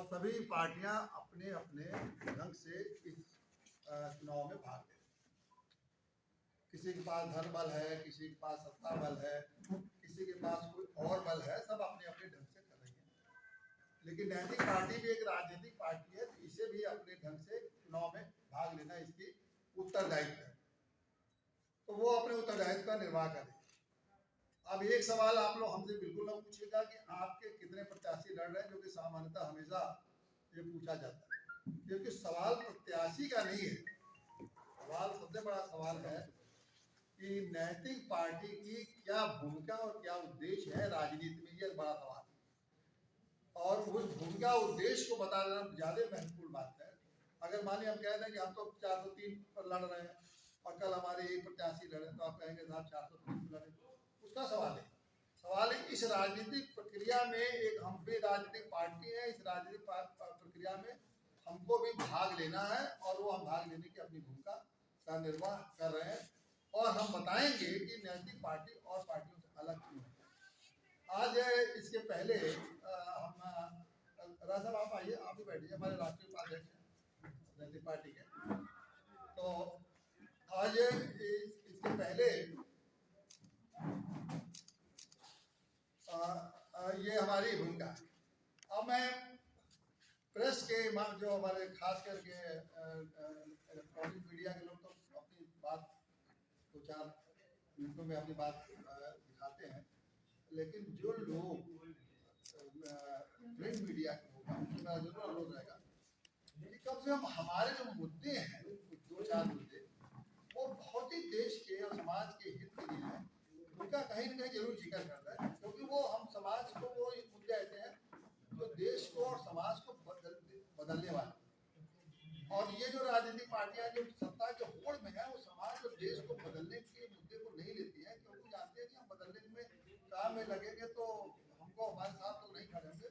सभी पार्टियां अपने अपने ढंग से इस चुनाव में भाग ले रही हैं। किसी के पास धन बल है, किसी के पास सत्ता बल है, किसी के पास कोई और बल है, सब अपने अपने ढंग से कर रही है। लेकिन नैतिक पार्टी भी एक राजनीतिक पार्टी है, तो इसे भी अपने ढंग से चुनाव में भाग लेना इसकी उत्तरदायित्व है, तो वो अपने उत्तरदायित्व का निर्वाह करें। अब एक सवाल आप लोग हमसे बिल्कुल ना पूछिएगा कि आपके कितने प्रत्याशी लड़ रहे हैं, जो कि सामान्यतः हमेशा ये पूछा जाता है, क्योंकि सवाल प्रत्याशी का नहीं है। सवाल सबसे बड़ा सवाल है कि नैतिक पार्टी की क्या भूमिका और क्या उद्देश्य है राजनीति में, यह बड़ा सवाल है। और उस भूमिका उद्देश्य को बताना ज्यादा महत्वपूर्ण बात है। अगर मान लीजिए हम कह दें कि हम तो 403 पर लड़ रहे हैं और कल हमारे एक प्रत्याशी लड़े, तो आप कहेंगे साहब 403 पर लड़े, उसका सवाल है। सवाल है इस राजनीतिक प्रक्रिया में, एक हम भी राजनीतिक पार्टी है, इस राजनीतिक प्रक्रिया में हमको भी भाग लेना है, और वो हम भाग लेने की अपनी भूमिका का निर्वाह कर रहे हैं, और हम बताएंगे कि नैतिक पार्टी और पार्टियों से अलग क्यों है। आज इसके पहले हम राजा साहब आप आइए, आप भी बैठिए, हमारे राष्ट्रीय उपाध्यक्ष हैं नैतिक पार्टी के। तो आज इसके पहले ये हमारी भूमिका है। अब मैं प्रेस के जो हमारे खास करके इलेक्ट्रॉनिक मीडिया के लोग तो अपनी बात 2-4 मिनटों में अपनी बात दिखाते हैं, लेकिन जो लोग प्रिंट मीडिया के लोग हैं, उनका जरूर अनुरोध रहेगा कि कम से कम हमारे जो मुद्दे हैं, 2-4 मुद्दे, वो बहुत ही देश के और समाज के हित के लिए हैं, उनका कहीं न कहीं जरूर जिक्र करता है, क्योंकि वो हम समाज को, वो मुद्दे ऐसे हैं जो देश को और समाज को बदलने वाले। और ये जो राजनीतिक पार्टियां जो सत्ता के होड़ में है, वो समाज और देश को बदलने के मुद्दे को नहीं लेती है, क्योंकि जानते हैं कि हम बदलने में काम में लगेंगे तो हमको हमारे साथ लोग नहीं खड़े होंगे।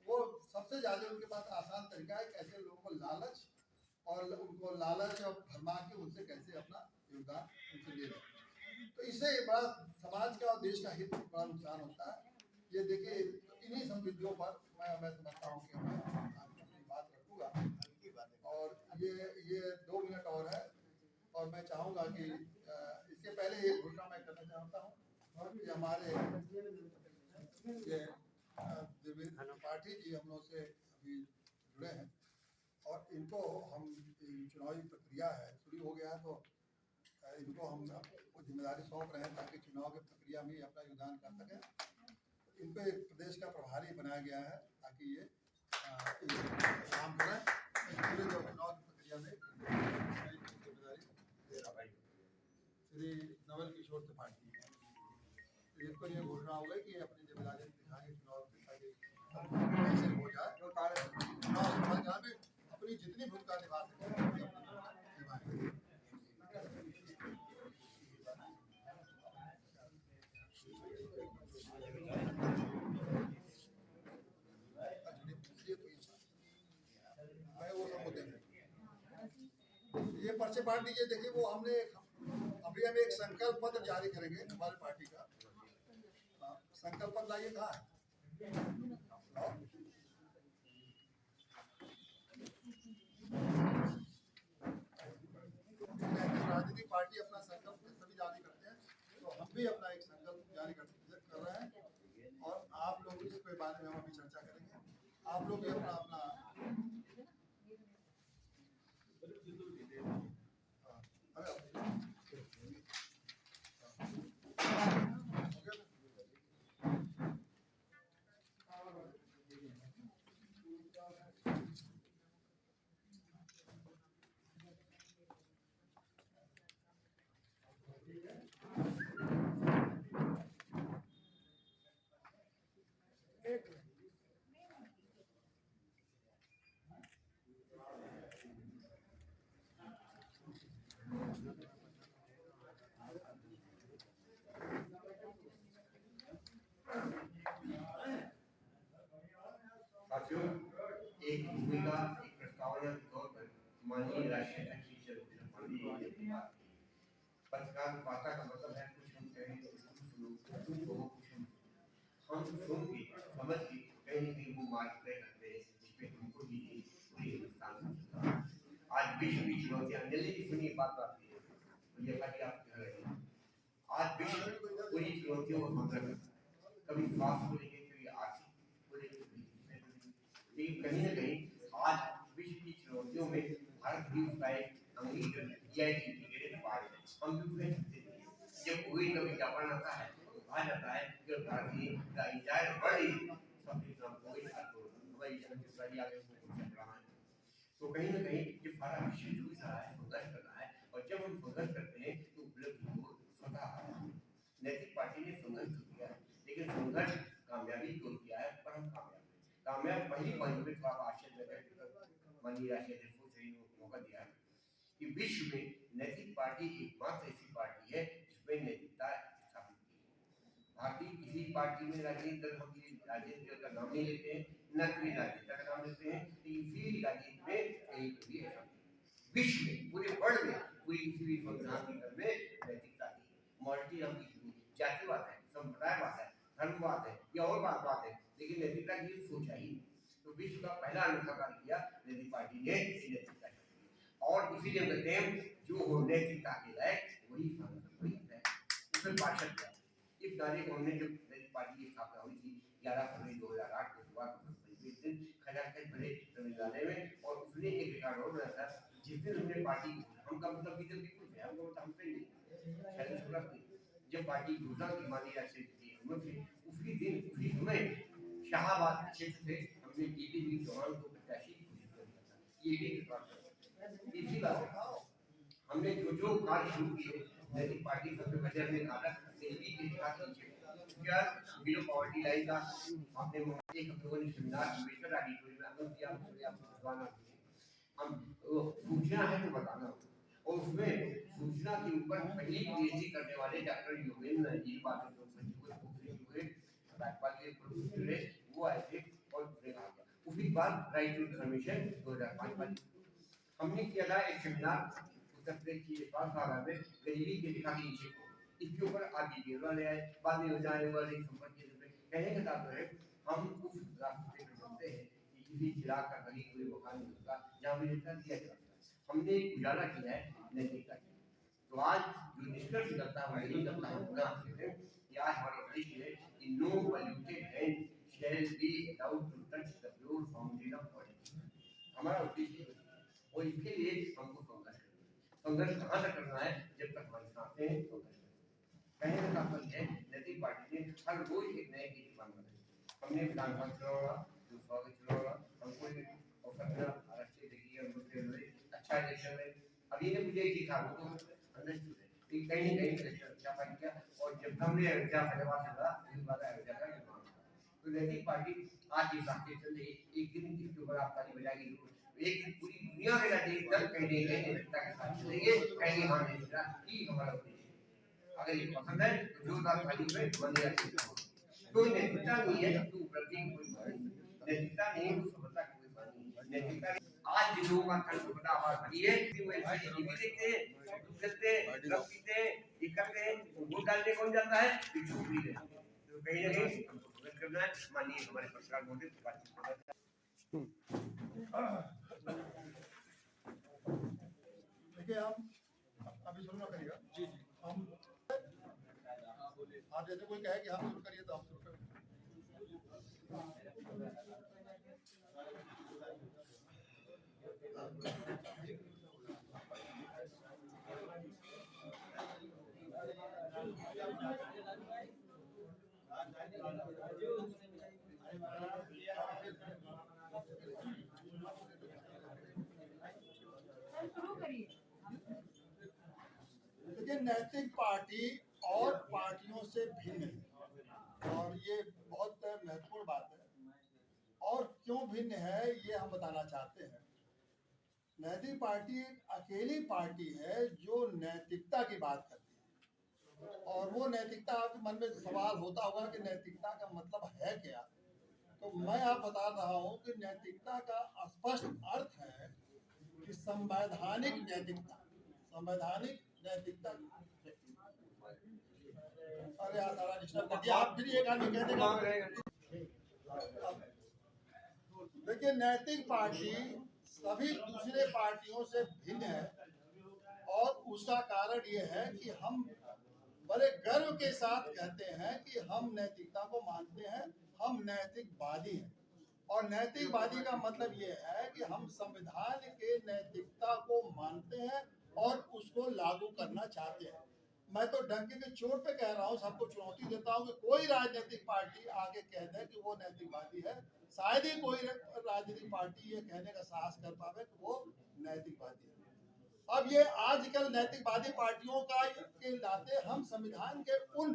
वो सबसे ज्यादा उनके पास आसान तरीका है कैसे लोगों को लालच और भरमा के उनसे कैसे अपना योगदान उनसे ले लें। तो इससे बड़ा समाज का और देश का हित बड़ा नुकसान होता है। ये देखिए, इन्हीं संविधियों पर मैं समझता हूँ कि मैं अपनी बात रखूंगा। और ये 2 मिनट और है, और मैं चाहूंगा कि इसके पहले एक घोषणा मैं करना चाहता हूँ कि हमारे ये पार्टी जी हम लोग से अभी जुड़े हैं, और इनको हम चुनावी प्रक्रिया है शुरू हो गया है, तो इनको हम जिम्मेदारी सौंप रहे हैं ताकि चुनाव की प्रक्रिया में अपना योगदान कर सकें। इनको एक प्रदेश का प्रभारी बनाया गया है ताकि ये काम करें पूरे जो चुनाव की प्रक्रिया में जिम्मेदारी दे रहा है श्री नवल किशोर त्रिपाठी। इनको ये घोषणा हो गई कि अपनी जिम्मेदारी दिखाएंगे चुनाव कैसे हो जाए, जो चुनाव में अपनी जितनी भूमिका निभा सके निभाएंगे। ये पर्चे बांट दीजिए। देखिए, वो हमने अभी हम एक संकल्प पत्र जारी करेंगे हमारी पार्टी का। संकल्प पत्र लाइए, कहाँ है? राजनीतिक पार्टी अपना संकल्प सभी जारी करते हैं, तो हम भी अपना एक संकल्प जारी कर रहे हैं, और आप लोग इसके बारे में हम अभी चर्चा करेंगे। आप लोग भी अपना साथियों, एक भूमिका, एक प्रस्तावना के तौर पर माननीय राष्ट्रीय अध्यक्ष पत्रकार वार्ता का मतलब है कुछ हम कहें तो कुछ सुनो, हम सुन के समझ के कहीं न कहीं वो मार्ग तय करते हैं जिसमें हमको जल्दी सुनिए बात आती है, ये खाली आप कह रहे हैं। आज विश्व पूरी चुनौतियों को सामना करता है, कभी स्वास्थ्य को लेकर, कभी आर्थिक को लेकर, लेकिन कहीं न कहीं आज विश्व की चुनौतियों में भारत भी उसका एक अंगीकृत या एक इंटीग्रेटेड पार्ट है। हम भी उसमें छूटते नहीं हैं। जब कोई का विज्ञापन आता है तो कहा जाता है कि भारतीय का इंटायर वर्ल्ड सबसे कम कोई हमारी जनसंख्या आगे चल रहा है। तो कहीं न कहीं ये सारा विश्व जूझ रहा है, संघर्ष कर रहा है, और जब हम संघर्ष करते हैं तो उपलब्धि को स्वतः आता है। नैतिक पार्टी ने संघर्ष तो किया है, लेकिन संघर्ष कामयाबी को किया है, पर हम कामयाब पहली पॉइंट में थोड़ा आश्चर्य लगा, माननीय राष्ट्रीय को सही मौका दिया है कि विश्व में नैतिक पार्टी एकमात्र ऐसी पार्टी है जिसमें नैतिकता स्थापित की है। भारतीय किसी पार्टी में राजनीतिक दल हम राजनीतिक दल का नाम नहीं लेते हैं, न कोई राजनेता का नाम लेते हैं, इसी राजनीति में कहीं भी ऐसा विश्व में, पूरे वर्ल्ड में, पूरी किसी भी संस्थान में नैतिकता की मॉरलिटी हम जातिवाद है, संप्रदायवाद है, धर्मवाद है या और बात है, लेकिन नैतिकता की सोच आई। तो विश्व का पहला अनोखा कार्य किया नैतिक पार्टी ने नैतिकता की, और इसीलिए कहते हैं जो हो नैतिकता के लायक वही वही है, उसमें पार्षद है। इस नारे को हमने जब नैतिक पार्टी की स्थापना हुई थी 11 फरवरी 2008 को सुबह खजाखज भरे संविधान में, और उसने एक रिकॉर्ड और बनाया था जिस दिन हमने पार्टी हमका मतलब भी बिल्कुल है, हमको मतलब हमसे नहीं जब पार्टी घोषणा की मानी राष्ट्रीय उसी दिन उसी समय शाहबाद क्षेत्र से हमने टीपी चौहान को प्रत्याशी घोषित कर दिया था। ये भी रिकॉर्ड इसी बात हमने जो कार्य शुरू किए नैतिक पार्टी सबसे पहले हमने नाटक दिल्ली के क्या बिलो पॉवर्टी लाइन का आपने एक लोगों ने सेमिनार विवेचन ऑडिटोरियम में आनंद किया, उसमें आपको बताना हम सूचना है तो बताना, और उसमें सूचना के ऊपर पहली पीएचडी करने वाले डॉक्टर योगेंद्र जी बात वो आए थे, और उसके बाद राइट टू इन्फॉर्मेशन 2005 हमने किया था एक सेमिनार उत्तर प्रदेश की स्वास्थ्य में गरीबी की रेखा के नीचे इसके ऊपर आप डिटेल वाले आए, बाद में जाने वाले संपर्क के कहने का तात्पर्य है हम उस रास्ते पे चलते हैं कि किसी चिराग का कहीं कोई मकान नहीं होगा जहाँ भी रहता दिया जाता है। हमने एक उजाला किया है नैतिकता की। तो आज जो निष्कर्ष निकलता है वही निकलता है पूरा कि आज हमारा उद्देश्य है कि no polluted hand shall be allowed to touch the pure fountain of politics. हमारा उद्देश्य है, और इसके लिए हमको संघर्ष कहाँ तक करना है जब तक हमारी सांसें हैं कहने का तात्पर्य है नैतिक पार्टी ने हर रोज एक नए गीत बनाना है। हमने विधानसभा चुनाव जो स्वागत चुनाव हमको अवसर मिला राष्ट्रीय देखिए अच्छा इलेक्शन है। अभी ने मुझे एक चीज था वो अंडरस्टूड है कि कहीं न कहीं इलेक्शन अच्छा पार्टी किया, और जब हमने अयोध्या फैसला चला इस बार अयोध्या का निर्माण तो नैतिक पार्टी आज इस रास्ते चल रही एक दिन इसके ऊपर आप ताली बजाएगी एक दिन पूरी दुनिया में राजनीतिक दल कहीं नैतिकता के साथ चलेंगे, कहेंगे हाँ नैतिकता ही हमारा उद्देश्य है। अगर ये पसंद है तो जोरदार ताली में बंदे तो नैतिकता नहीं है तो उपलब्धि की कोई बात नहीं, नैतिकता नहीं है तो सफलता की कोई बात नहीं। नैतिकता आज जिन लोगों का खर्च बड़ा आवाज की है कि वो ऐसे टीवी देखते हैं, करते हैं, रब पीते हैं, दिक्कत है, वोट डालने कौन जाता है फिर झोपड़ी में। तो कहीं ना कहीं हमको मदद करना है, माननीय हमारे पत्रकार महोदय बातचीत देखिए हम अभी सुनना करिएगा जी जी हम आप जैसे कोई कहे कि हम शुरू करिए तो हम शुरू करें। देखिए नैतिक पार्टी और पार्टियों से भिन्न है, और ये बहुत महत्वपूर्ण बात है, और क्यों भिन्न है ये हम बताना चाहते हैं। नैतिक पार्टी एक अकेली पार्टी है जो नैतिकता की बात करती है, और वो नैतिकता आपके मन में सवाल होता होगा कि नैतिकता का मतलब है क्या। तो मैं आप बता रहा हूँ कि नैतिकता का स्पष्ट अर्थ है कि संवैधानिक नैतिकता, संवैधानिक नैतिकता। अरे यार सारा डिस्टर्ब कर दिया, आप फिर एक आदमी कहने का। देखिए नैतिक पार्टी सभी दूसरे पार्टियों से भिन्न है, और उसका कारण ये है कि हम बड़े गर्व के साथ कहते हैं कि हम नैतिकता को मानते हैं, हम नैतिकवादी हैं। और नैतिकवादी का मतलब ये है कि हम संविधान के नैतिकता को मानते हैं और उसको लागू करना चाहते हैं। मैं तो डंके की चोट पे कह रहा हूँ, सबको चुनौती देता हूँ कि कोई राजनीतिक पार्टी आगे कह दे कि वो नैतिकवादी है, शायद ही कोई राजनीतिक पार्टी ये कहने का साहस कर पावे कि वो नैतिकवादी है। अब ये आजकल नैतिकवादी पार्टियों का के नाते हम संविधान के उन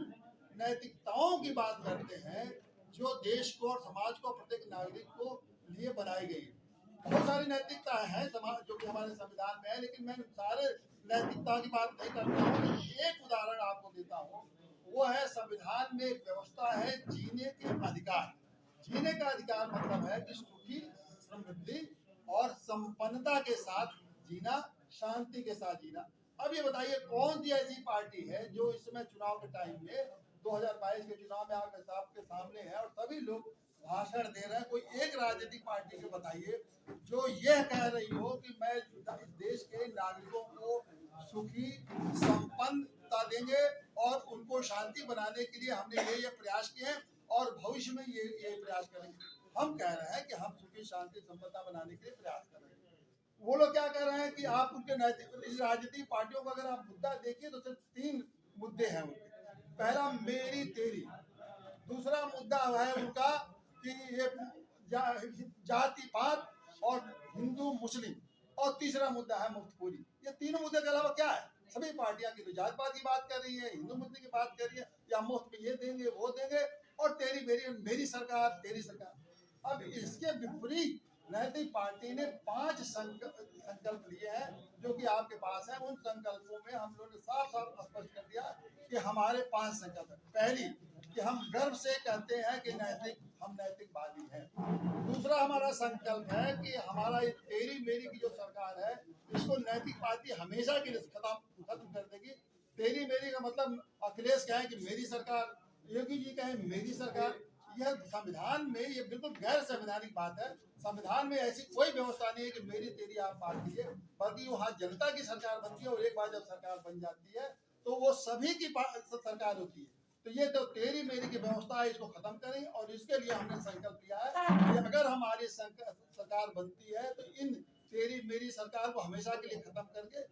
नैतिकताओं की बात करते हैं जो देश को और समाज को, प्रत्येक नागरिक को लिए बनाई गई है। बहुत सारी नैतिकता है समाज जो कि हमारे संविधान में है, लेकिन मैं सारे नैतिकता की बात नहीं करता हूँ। एक उदाहरण आपको देता हूँ, वो है संविधान में एक व्यवस्था है जीने के अधिकार। जीने का अधिकार मतलब है कि सुखी, समृद्धि और संपन्नता के साथ जीना, शांति के साथ जीना। अब ये बताइए कौन सी ऐसी पार्टी है जो इस समय चुनाव के टाइम में 2022 के चुनाव में आपके सामने है और सभी लोग भाषण दे रहे हैं, कोई एक राजनीतिक पार्टी को बताइए जो यह कह रही हो कि मैं इस देश के नागरिकों को सुखी, संपन्नता देंगे और उनको शांति बनाने के लिए हमने ये प्रयास किए हैं और भविष्य में ये प्रयास करेंगे। हम कह रहे हैं कि हम सुखी, शांति, संपन्नता बनाने के लिए प्रयास कर रहे हैं। वो लोग क्या कह रहे हैं कि आप उनके राजनीतिक पार्टियों को अगर आप मुद्दा देखिए तो सिर्फ 3 मुद्दे हैं उनके। पहला मेरी तेरी, दूसरा मुद्दा है उनका कि ये जाति पात और हिंदू मुस्लिम, और तीसरा मुद्दा है मुफ्तखोरी। ये तीनों मुद्दे के अलावा क्या है? सभी पार्टियां की तो जात पात की बात कर रही है, हिंदू मुस्लिम की बात कर रही है, या मुफ्त में ये देंगे वो देंगे, और तेरी मेरी, मेरी सरकार तेरी सरकार। अब इसके विपरीत नैतिक पार्टी ने 5 संकल्प लिए हैं जो कि आपके पास है। उन संकल्पों में हम लोगों ने साफ साफ स्पष्ट कर दिया कि हमारे 5 संकल्प है। पहली कि हम गर्व से कहते हैं कि हम नैतिकवादी हैं। दूसरा हमारा संकल्प है कि हमारा ये तेरी मेरी की जो सरकार है इसको नैतिक पार्टी हमेशा के लिए खत्म कर देगी। तेरी मेरी का मतलब अखिलेश कहे कि मेरी सरकार, योगी जी कहे मेरी सरकार, यह संविधान में ये बिल्कुल गैर संवैधानिक बात है। संविधान में ऐसी कोई व्यवस्था नहीं है कि मेरी तेरी आप बात कीजिए, बल्कि वहाँ जनता की सरकार बनती है और एक बार जब सरकार बन जाती है तो वो सभी की सरकार होती है। तो ये तो तेरी मेरी की व्यवस्था है, इसको खत्म करें। और इसके लिए हमने संकल्प लिया है कि अगर हमारी सरकार बनती है तो इन तेरी मेरी सरकार को हमेशा के लिए खत्म करके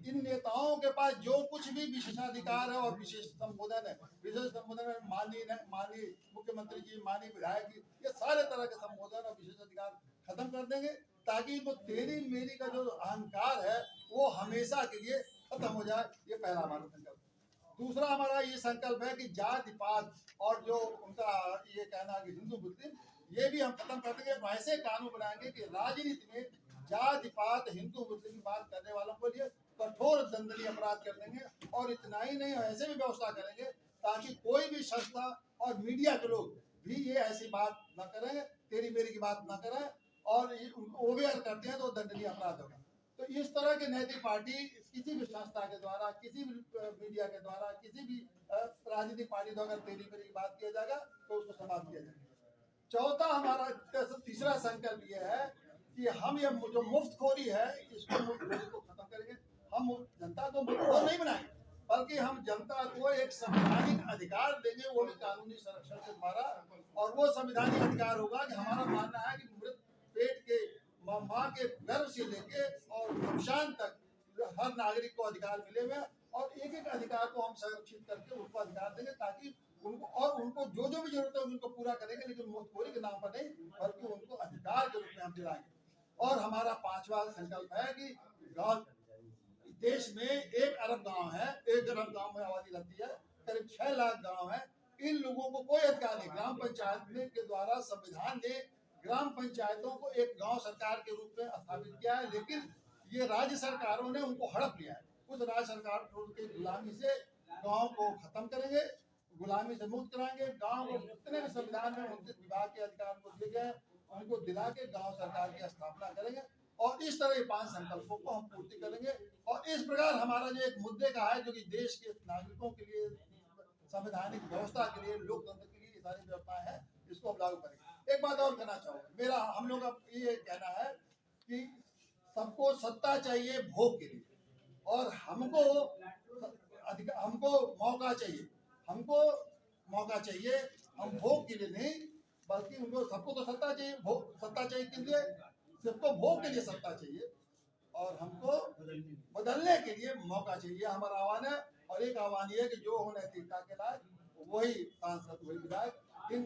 इन नेताओं के पास जो कुछ भी विशेषाधिकार है और विशेष संबोधन है, विशेष संबोधन में माननीय मुख्यमंत्री जी, माननीय विधायक जी, ये सारे तरह के संबोधन और विशेष अधिकार खत्म कर देंगे ताकि वो तेरी मेरी का जो अहंकार है वो हमेशा के लिए खत्म हो जाए। ये पहला हमारा संकल्प। दूसरा हमारा ये संकल्प है कि जाति पात और जो उनका ये कहना कि हिंदू मुस्लिम, ये भी हम खत्म कर देंगे। ऐसे कानून बनाएंगे कि राजनीति में जाति पात, हिंदू मुस्लिम की बात करने वालों के लिए कठोर दंडनीय अपराध कर देंगे। और इतना ही नहीं, ऐसे भी व्यवस्था करेंगे ताकि कोई भी संस्था और मीडिया के लोग भी ये ऐसी बात न करें, तेरी मेरी की बात न करें, और वो भी अगर करते हैं तो दंडनीय अपराध होगा। तो इस तरह की नैतिक पार्टी किसी भी संस्था के द्वारा, किसी भी मीडिया के द्वारा, किसी भी राजनीतिक पार्टी द्वारा तेरी मेरी की बात किया जाएगा तो उसको समाप्त किया जाएगा। चौथा हमारा तीसरा संकल्प ये है कि हम ये जो मुफ्तखोरी है इसको मुफ्तखोरी को खत्म करेंगे। हम जनता को मुफ्तखोर नहीं बनाएंगे, बल्कि हम जनता को एक संवैधानिक अधिकार देंगे, वो भी कानूनी संरक्षण के द्वारा। और वो संवैधानिक अधिकार होगा कि हमारा मानना है कि मृत पेट के माँ के गर्भ से लेके और शमशान तक हर नागरिक को अधिकार मिले हुए, और एक एक अधिकार को हम संरक्षित करके उनको अधिकार देंगे ताकि उनको जो जो भी जरूरत है उनको पूरा करेंगे, लेकिन मुफ्तखोरी के नाम पर नहीं, बल्कि उनको अधिकार के रूप में हम दिलाएंगे। और हमारा 5वां संकल्प है कि देश में 1 अरब गांव है, 1 अरब गांव में आबादी रहती है, करीब 6 लाख गांव है। इन लोगों को कोई अधिकार नहीं। ग्राम पंचायत के द्वारा संविधान ने ग्राम पंचायतों को एक गांव सरकार के रूप में स्थापित किया है, लेकिन ये राज्य सरकारों ने उनको हड़प लिया है। उस राज्य सरकार के गुलामी से गांव को खत्म करेंगे, गुलामी से मुक्त कराएंगे। गांव को जितने भी संविधान में उनके विभाग के अधिकार को दिए गए उनको दिला के गांव सरकार की स्थापना करेंगे। और इस तरह ये 5 संकल्पों को हम पूर्ति करेंगे। और इस प्रकार हमारा जो एक मुद्दे का है जो कि देश के नागरिकों के लिए, संवैधानिक व्यवस्था के लिए, लोकतंत्र के लिए सारी व्यवस्थाएं हैं, इसको हम लागू करेंगे। एक बात और कहना चाहूँगा, हम लोग का ये कहना है कि सबको सत्ता चाहिए भोग के लिए, और हमको मौका चाहिए, हमको मौका चाहिए। हम भोग के लिए नहीं, बल्कि उनको सबको तो सत्ता चाहिए, सत्ता चाहिए के लिए, सबको भोग के लिए सत्ता चाहिए, और हमको बदलने के लिए मौका चाहिए। हमारा आह्वान है, और एक आह्वान ये है कि जो हो नैतिकता के लायक वही सांसद, वही विधायक, इन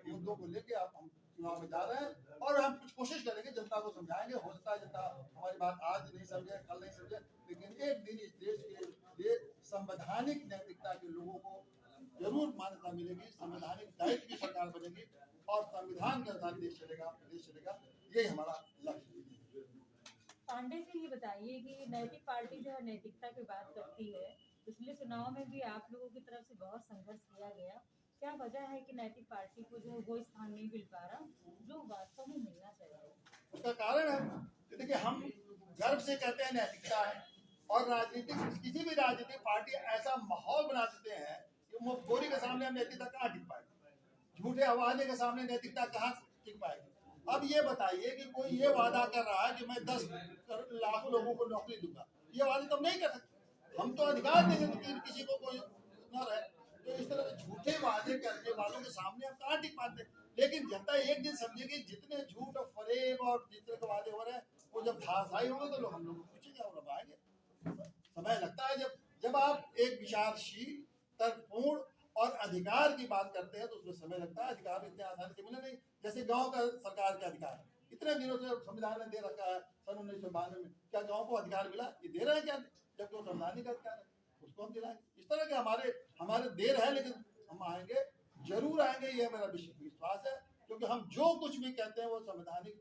मुद्दों को लेके आप हम चुनाव में जा रहे हैं, और हम कुछ कोशिश करेंगे, जनता को समझाएंगे। हो सकता है जनता हमारी बात आज नहीं समझे, कल नहीं समझे, लेकिन एक दिन इस देश के लिए संवैधानिक नैतिकता के लोगों को जरूर मान्यता मिलेगी, संवैधानिक दायित्व की सरकार बनेगी, और संविधान के अनुसार देश चलेगा। यही हमारा लक्ष्य है। पांडे जी, ये बताइए कि नैतिक पार्टी जो है नैतिकता की बात करती है, पिछले चुनाव में भी आप लोगों की तरफ से बहुत संघर्ष किया गया। क्या वजह है कि नैतिक पार्टी को जो वो स्थान नहीं मिल पा रहा जो वास्तव में मिलना चाहिए? उसका कारण है, देखिए, हम गर्व से कहते हैं नैतिकता है, और राजनीतिक किसी भी राजनीतिक पार्टी ऐसा माहौल बना देते हैं कि मुफ्तखोरी के सामने हम नैतिकता कहाँ टिक पाएगी, झूठे हवाले के सामने नैतिकता कहाँ टिक पाएगी। अब ये बताइए कि कोई ये वादा कर रहा है कि मैं 10 लाख लोगों को नौकरी दूंगा, ये वादे तो हम नहीं कर सकते। हम तो अधिकार देंगे कि किसी को कोई न रहे। तो इस तरह के झूठे वादे करने वालों के सामने हम कहाँ टिक पाते। लेकिन जनता एक दिन समझेगी, जितने झूठ और फरेब और जितने के वादे हो रहे हैं, वो जब धासाई होंगे तो लोग हम लोग को पूछेंगे और अब आएंगे। समय लगता है। जब आप एक विचारशील, तर्कपूर्ण और अधिकार की बात करते हैं तो उसमें समय लगता है। अधिकार इतने आसानी से मिले नहीं। जैसे गांव का सरकार का अधिकार इतने दिनों से संविधान ने दे रखा है, सन 1992 में, क्या गांव को अधिकार मिला? ये दे रहे हैं क्या? जबकि वो संवैधानिक अधिकार है, उसको हम दिलाएंगे। इस तरह के हमारे देर है, लेकिन हम आएंगे, जरूर आएंगे, ये मेरा विश्वास है। क्योंकि हम जो कुछ भी कहते हैं वो संवैधानिक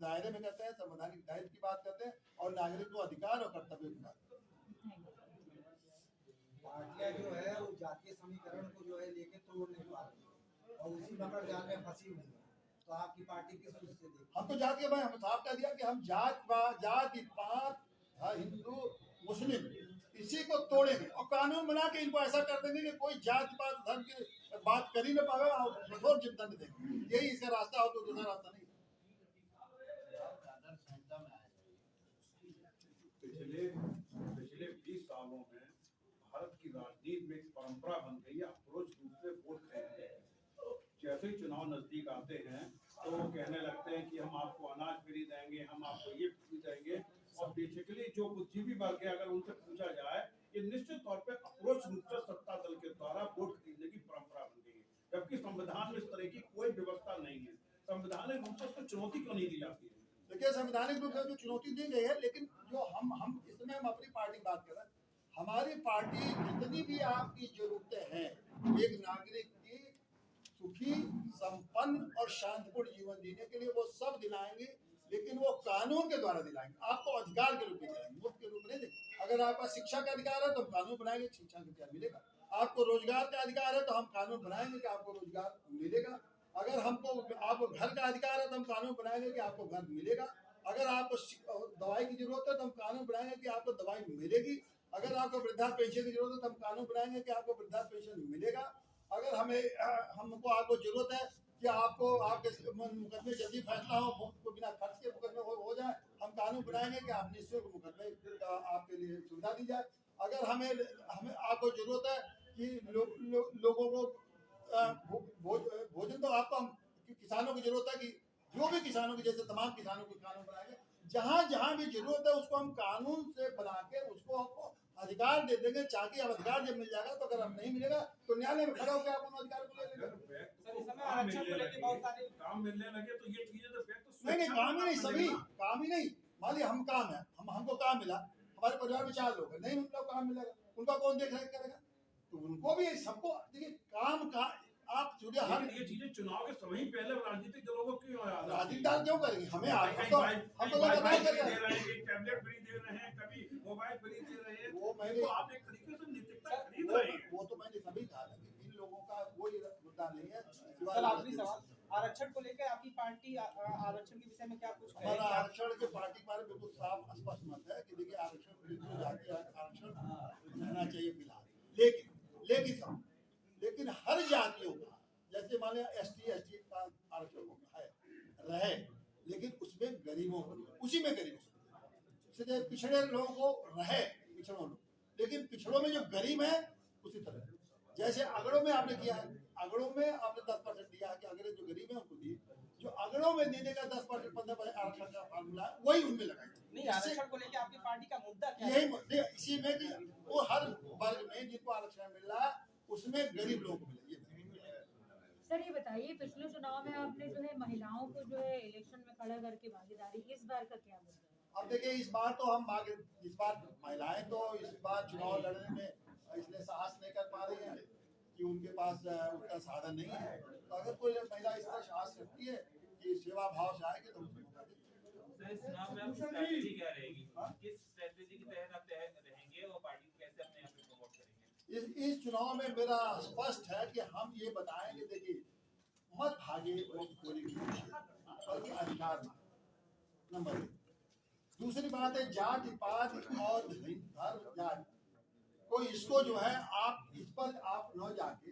दायरे में कहते हैं, संवैधानिक दायित्व की बात करते हैं, और नागरिक को अधिकार और कर्तव्य की बात करते हैं। पार्टियां जो है वो जातीय समीकरण को जो है लेके तोड़ नहीं पा रही और उसी मकर जाल में फंसी हुई है। तो आपकी पार्टी किस रूप से देखती है? हम तो जाति भाई, हम साफ कह दिया कि हम जाति पात, हिंदू मुस्लिम, इसी को तोड़ेंगे और कानून बना के इनको ऐसा कर देंगे कि कोई जाति पात धर्म की बात कर ही न पावे, और कठोर दंड देंगे। यही इसका रास्ता, और तो दूसरा रास्ता नहीं। पिछले 20 सालों में भारत की राजनीति में एक परंपरा बन गई है अप्रोच रूप से वोट खरीदते हैं। जैसे ही चुनाव नजदीक आते हैं तो वो कहने लगते हैं कि हम आपको अनाज फ्री देंगे, हम आपको ये फ्री देंगे, और बेसिकली जो बुद्धिजीवी वर्ग है अगर उनसे पूछा जाए, ये निश्चित तौर पे अप्रोच रूप से सत्ता दल के द्वारा वोट खरीदने की परंपरा बन गई है, जबकि संविधान में इस तरह की कोई व्यवस्था नहीं है। संवैधानिक रूप से उसको चुनौती क्यों नहीं दी जाती है? देखिए, संवैधानिक रूप से जो चुनौती दी गई है, लेकिन जो हम इसमें हम अपनी पार्टी की बात कर रहे हैं। हमारी पार्टी जितनी भी आपकी जरूरतें हैं, एक नागरिक की सुखी, संपन्न और शांतिपूर्ण जीवन जीने के लिए, वो सब दिलाएंगे, लेकिन वो कानून के द्वारा दिलाएंगे। आपको अधिकार के रूप में दिलाएंगे, मुफ्त के रूप में नहीं देंगे। अगर आपका शिक्षा का अधिकार है तो हम कानून बनाएंगे, शिक्षा का अधिकार मिलेगा। आपको रोजगार का अधिकार है तो हम कानून बनाएंगे कि आपको रोजगार मिलेगा। अगर आपको घर का अधिकार है तो हम कानून बनाएंगे कि आपको घर मिलेगा। अगर आपको दवाई की जरूरत है तो हम कानून बनाएंगे कि आपको दवाई मिलेगी। अगर आपको वृद्धा पेंशन की जरूरत है तो हम कानून बनाएंगे कि आपको वृद्धा पेंशन मिलेगा। अगर आपको जरूरत है कि आपको आपके मुकदमे जल्दी फैसला हो, बिना खर्च के मुकदमे हो जाए, हम कानून बनाएंगे कि आप निःशुल्क मुकदमे आपके लिए सुविधा दी जाए। अगर हमें आपको जरूरत है कि लोगों को भोजन, तो आपको हम किसानों की जरूरत है कि जो भी किसानों की, जैसे तमाम किसानों को कानून बनाएंगे। जहां भी जरूरत है उसको हम कानून से बना के उसको आपको अधिकार दे देंगे। चाहे अब अधिकार जब मिल जाएगा तो अगर अब नहीं मिलेगा तो न्यायालय में खड़ा होकर आप उन अधिकार को ले लेंगे। काम मिलने लगे तो ये चीजें तो नहीं, काम ही नहीं, सभी काम ही नहीं। मान लिया हम काम है, हमको काम मिला, हमारे परिवार में 4 लोग हैं, नहीं उनको काम मिलेगा, उनका कौन देख रेख करेगा? तो उनको भी सबको, देखिए, काम का आप हर ये चीजें चुनाव के समय पहले राजनीतिक दलों को क्यों याद? राजनीतिक दल क्यों करेंगे? हमें टैबलेट फ्री दे रहे हैं, कभी मोबाइल फ्री दे रहे हैं, वो मैंने तो आप एक तरीके से नैतिकता खरीद रहे हैं। वो तो मैंने सभी कहा था कि इन लोगों का कोई मुद्दा नहीं है। सर, आखिरी सवाल, आरक्षण को लेकर आपकी पार्टी आरक्षण के विषय में क्या कुछ कहे? हमारा आरक्षण के पार्टी के बारे में बिल्कुल साफ स्पष्ट मत है कि देखिए, आरक्षण बिल्कुल जाति आरक्षण रहना चाहिए फिलहाल। लेकिन हर जातियों का, जैसे मान लिया ST का आरक्षण है रहे, लेकिन उसमें गरीबों को, उसी में गरीबों इसलिए पिछड़े लोगों को रहे पिछड़ों लोग, लेकिन पिछड़ों में जो गरीब है उसी तरह जैसे अगड़ों में आपने किया है, अगड़ों में आपने 10% दिया है कि अगड़े जो गरीब है उनको दिए, जो अगड़ों में देने का 10% 15% आरक्षण का फार्मूला है वही उनमें लगाए। नहीं, आरक्षण को लेके आपकी पार्टी का मुद्दा क्या है? यही मुद्दे इसी में कि वो हर वर्ग में जिनको आरक्षण मिल रहा है उसमें गरीब लोगों को मिले। सर ये बताइए, पिछले चुनाव में आपने जो है महिलाओं को जो है इलेक्शन में खड़ा करके भागीदारी, इस बार का क्या मुद्दा है? अब देखिए इस बार तो हम आगे, इस बार महिलाएं तो इस बार चुनाव लड़ने में इसलिए साहस नहीं कर पा रही हैं कि उनके पास उतना साधन नहीं है। तो अगर कोई महिला इस तरह साहस रखती है कि सेवा भाव से आएगी तो उसको मौका देंगे। इस चुनाव में आपकी स्ट्रेटजी क्या रहेगी? किस स्ट्रेटजी के तहत आप रहेंगे और पार्टी को कैसे अपने यहाँ पे प्रमोट करेंगे? इस चुनाव में मेरा स्पष्ट है कि हम ये बताएंगे, देखिए मत भागे वोट चोरी की कोशिश, बल्कि अधिकार मांगे, नंबर 1। दूसरी बात है जाति पात और धर्म जाति कोई इसको जो है आप इस पर आप न जाके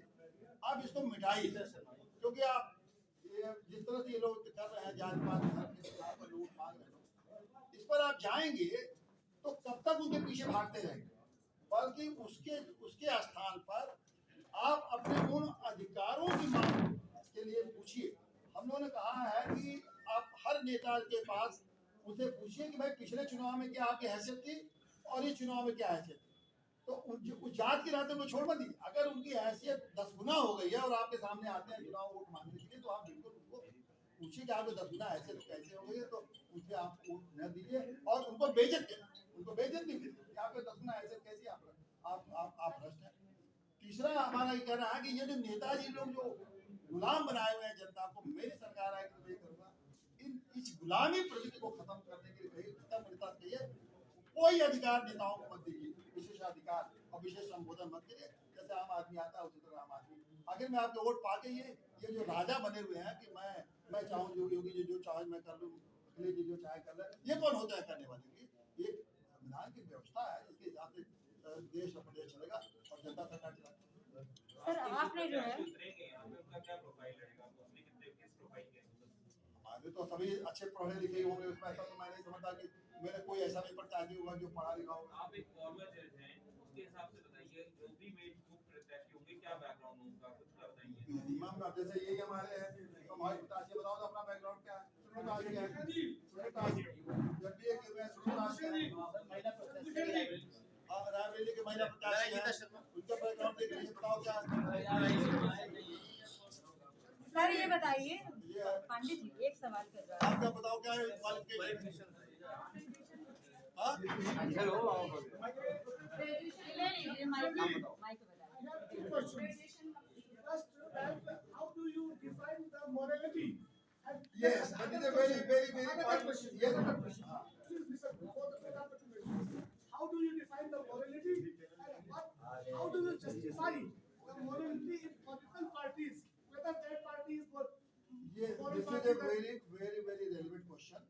आप इसको मिटाइए, क्योंकि आप ये जिस तरह से ये लोग कर रहे हैं जाति पात धर्म के खिलाफ पर लोग मांग रहे हैं, इस पर आप जाएंगे तो कब तक उनके पीछे भागते रहेंगे, बल्कि उसके स्थान पर आप अपने उन अधिकारों की मांग के लिए पूछिए। हम लोगों ने कहा है कि आप हर नेता के पास उनसे पूछिए कि भाई पिछले चुनाव में क्या आपकी हैसियत थी और इस चुनाव में क्या हैसियत थी, तो उस जात के नाते उनको छोड़ मत दीजिए। अगर उनकी हैसियत 10 गुना हो गई है और आपके सामने आते हैं चुनाव वोट मांगने के लिए, तो आप बिल्कुल उनको पूछिए कि आपको 10 गुना हैसियत कैसे हो गई है, तो उनसे आप वोट न दीजिए और उनको बेइज्जत नहीं कीजिए। आपको 10 गुना हैसियत कैसी आप भ्रष्ट हैं। तीसरा हमारा ये कहना है कि ये जो नेताजी लोग जो गुलाम बनाए हुए हैं जनता को, मेरी सरकार आएगी तो मैं करूंगा, इस गुलामी प्रवृत्ति को खत्म करने के लिए कहिए कोई अधिकार नेताओं को मत दीजिए, विशेषाधिकार और विशेष संबोधन मत करिए। जैसे आम आदमी आता है उसी तरह आम आदमी आखिर में आपके वोट पाके ये जो राजा बने हुए हैं कि मैं चाहूँ योगी जी जो चाहे मैं कर लूँ, अखिलेश जी जो चाहे कर ले, ये कौन होता है करने वाले की? ये संविधान की व्यवस्था है जिसके हिसाब से देश और प्रदेश चलेगा और जनता सरकार चलाएगी। सर आपने जो है हमारे तो सभी अच्छे पढ़े लिखे होंगे, उसमें ऐसा तो मैं नहीं समझता कि मेरे कोई ऐसा पेपर चाहिए होगा जो पढ़ा लिखा होगा। आप एक फॉर्मर जज हैं, उसके हिसाब से बताइए जो भी मेल ग्रुप प्रत्याशी होंगे क्या बैकग्राउंड होगा, कुछ बताइए। मिनिमम अब जैसे यही हमारे हैं तो हमारे प्रत्याशी बताओ तो अपना बैकग्राउंड क्या है, सुनीताज क्या है, सुनीताज जब भी एक मैं सुनीताज क्या है, महिला प्रत्याशी रायबरेली के महिला प्रत्याशी हैं, उनका बैकग्राउंड देख लीजिए, बताओ क्या है। सर ये बताइए, पंडित जी एक सवाल कर रहा आप क्या बताओ क्या है क्वालिफिकेशन? हाँ How do you define the morality? Yes, that is a very important question. Yes. Please listen before the question. How do you define the morality and how do you justify the morality in political parties, whether that party is for Yes, this is a very relevant question,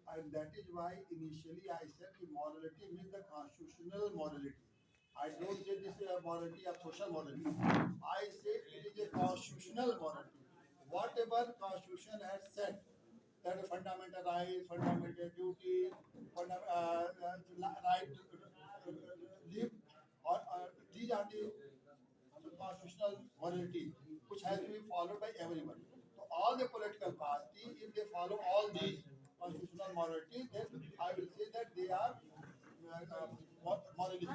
and that is why initially I said that morality means the constitutional morality. I don't say this is a morality of social morality. I say it is a constitutional morality. Whatever constitution has said, that a fundamental right, fundamental duty, right to live, or these are the constitutional morality which has to be followed by everyone. So all the political parties, if they follow all these constitutional morality, then I will say that they are morally.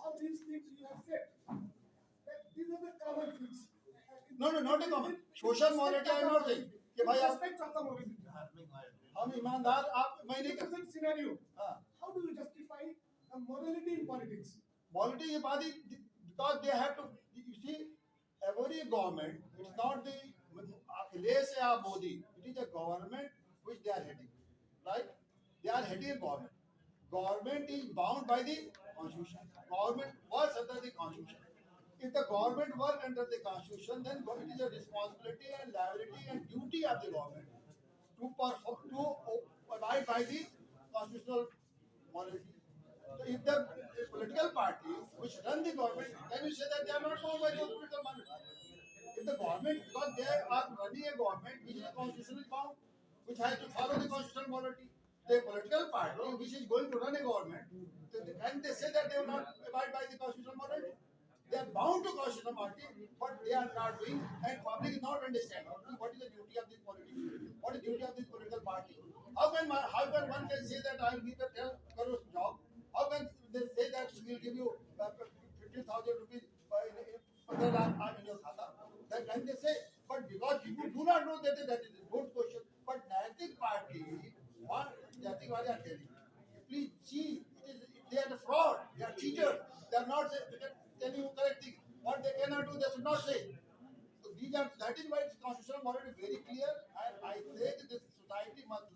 all these things you have said, that these are the common things. No, not a common. Social morality I am not saying. कि भाई आप Respect of the morality. हम ईमानदार आप मैं नहीं कर Present scenario. हाँ How do you justify the morality in politics? morality ये बात ही because they have to you see every government it's not the Akhilesh or Modi, it is a government which they are heading, right? They are heading a government. Government is bound by the constitution. Government works under the constitution. If the government work under the constitution, then it is a responsibility and liability and duty of the government to abide by the constitutional morality. So if the political party which run the government, can you say that they are not bound by the political morality? If the government, because they are running a government which is constitutionally bound, which has to follow the constitutional morality, the political party which is going to run a government, and they say that they will not abide by the constitutional morality. They are bound to constitutional morality, but they are not doing, and public is not understanding what is the duty of this politician, what is the duty of this political party. How can one can say that I will give a 10 crore job? How can they say that we will give you 50,000 rupees in your khata? That can they say? But because people do not know that is a good question. But Naitik party, what Naitik party are telling, please see, they are the fraud, they are cheaters, they are not telling you correct thing. What they cannot do, they should not say. So that is why constitutional morality is very clear, and I say that this society must,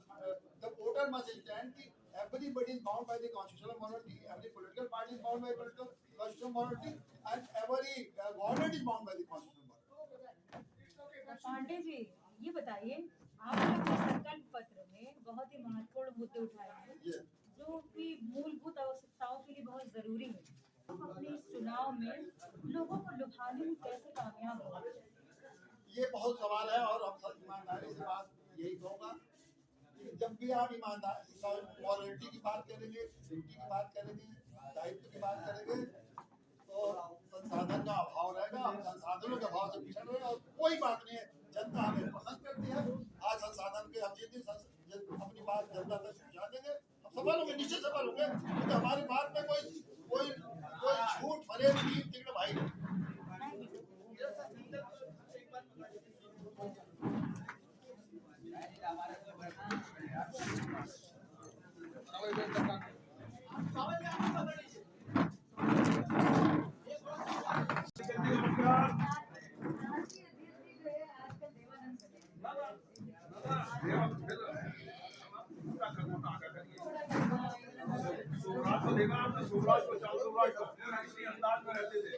the voter must understand that everybody is bound by the constitutional morality, every political party is bound by constitutional morality, and every government is bound by the constitutional morality. Pandey ji, ये बताइए, आपने अपने संकल्प पत्र में बहुत ही महत्वपूर्ण मुद्दे उठाए हैं जो कि मूलभूत आवश्यकताओं के लिए बहुत जरूरी है। हम अपने इस चुनाव में लोगों को लुभाने में कैसे कामयाब होंगे? ये बहुत सवाल है, और हम सब ईमानदारी से बात यही कहूँगा कि जब भी आप ईमानदारी मॉरलिटी की बात करेंगे, ड्यूटी की बात करेंगे, दायित्व की बात करेंगे, तो संसाधन का अभाव रहेगा, हम संसाधनों के अभाव से पिछड़ रहे हैं। और कोई बात नहीं है, जनता हमें पसंद करती है। आज संसाधन के हम जितनी अपनी बात जनता तक पहुँचा देंगे, हम सफल होंगे, निश्चित सफल होंगे, क्योंकि हमारी बात में कोई झूठ फरेब नीम तिगड़ भाई नहीं। सुराज को देखा आपने, सुराज को, चाल सुराज को, इसी अंदाज में रहते थे।